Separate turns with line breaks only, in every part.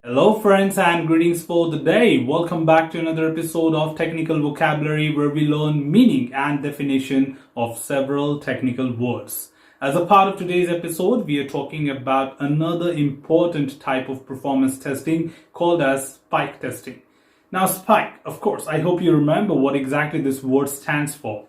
Hello friends and greetings for the day. Welcome back to another episode of Technical Vocabulary where we learn meaning and definition of several technical words. As a part of today's episode, we are talking about another important type of performance testing called as spike testing. Now spike, of course, I hope you remember what exactly this word stands for.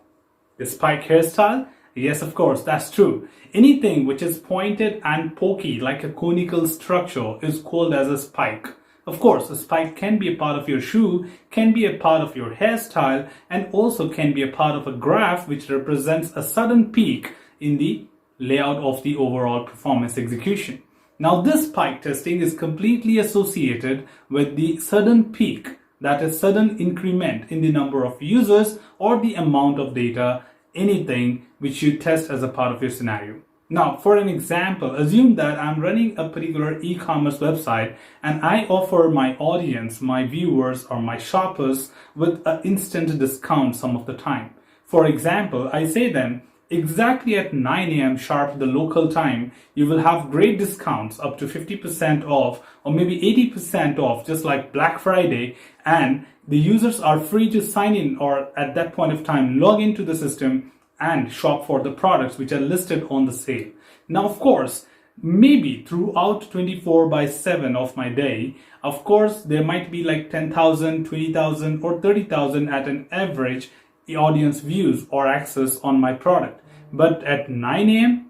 The spike hairstyle? Yes, of course, that's true. Anything which is pointed and pokey like a conical structure is called as a spike. Of course, a spike can be a part of your shoe, can be a part of your hairstyle, and also can be a part of a graph which represents a sudden peak in the layout of the overall performance execution. Now, this spike testing is completely associated with the sudden peak, that is sudden increment in the number of users or the amount of data, anything which you test as a part of your scenario. Now, for an example, assume that I'm running a particular e-commerce website and I offer my audience, my viewers or my shoppers with an instant discount some of the time. For example, I say them, exactly at 9 a.m. sharp the local time, you will have great discounts up to 50% off or maybe 80% off, just like Black Friday, and the users are free to sign in or at that point of time log into the system and shop for the products which are listed on the sale. Now, of course, maybe throughout 24/7 of my day, of course, there might be like 10,000, 20,000 or 30,000 at an average audience views or access on my product. But at 9 a.m.,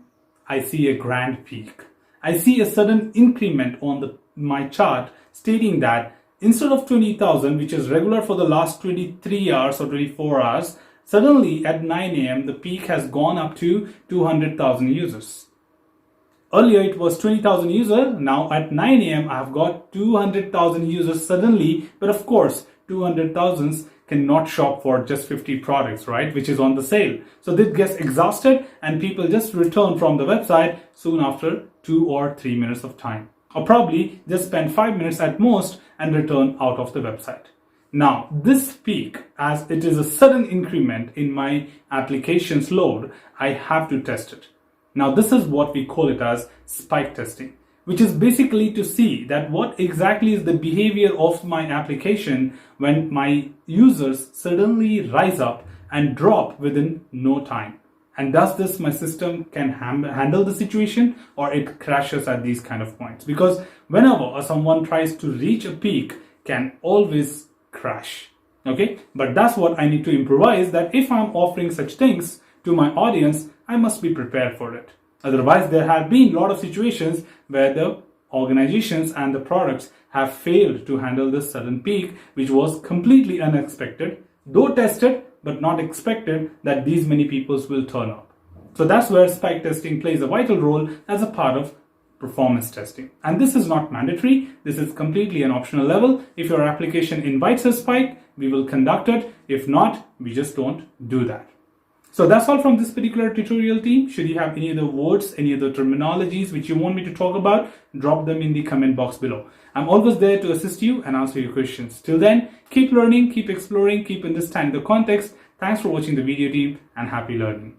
I see a grand peak. I see a sudden increment on my chart stating that instead of 20,000, which is regular for the last 23 hours or 24 hours, suddenly at 9 a.m., the peak has gone up to 200,000 users. Earlier it was 20,000 users. Now at 9 a.m., I've got 200,000 users suddenly. But of course, 200,000 cannot shop for just 50 products, right? Which is on the sale. So this gets exhausted and people just return from the website soon after 2 or 3 minutes of time. Or probably just spend 5 minutes at most and return out of the website. Now, this peak, as it is a sudden increment in my application's load, I have to test it. Now, this is what we call it as spike testing, which is basically to see that what exactly is the behavior of my application when my users suddenly rise up and drop within no time. And does this my system can handle the situation, or it crashes at these kind of points? Because whenever someone tries to reach a peak, can always crash. Okay, but that's what I need to improvise, that if I'm offering such things to my audience, I must be prepared for it. Otherwise, there have been a lot of situations where the organizations and the products have failed to handle this sudden peak, which was completely unexpected, though tested, but not expected that these many people will turn up. So that's where spike testing plays a vital role as a part of performance testing. And this is not mandatory. This is completely an optional level. If your application invites a spike, we will conduct it. If not, we just don't do that. So that's all from this particular tutorial team. Should you have any other words, any other terminologies which you want me to talk about, drop them in the comment box below. I'm always there to assist you and answer your questions. Till then, keep learning, keep exploring, keep understanding the context. Thanks for watching the video team and happy learning.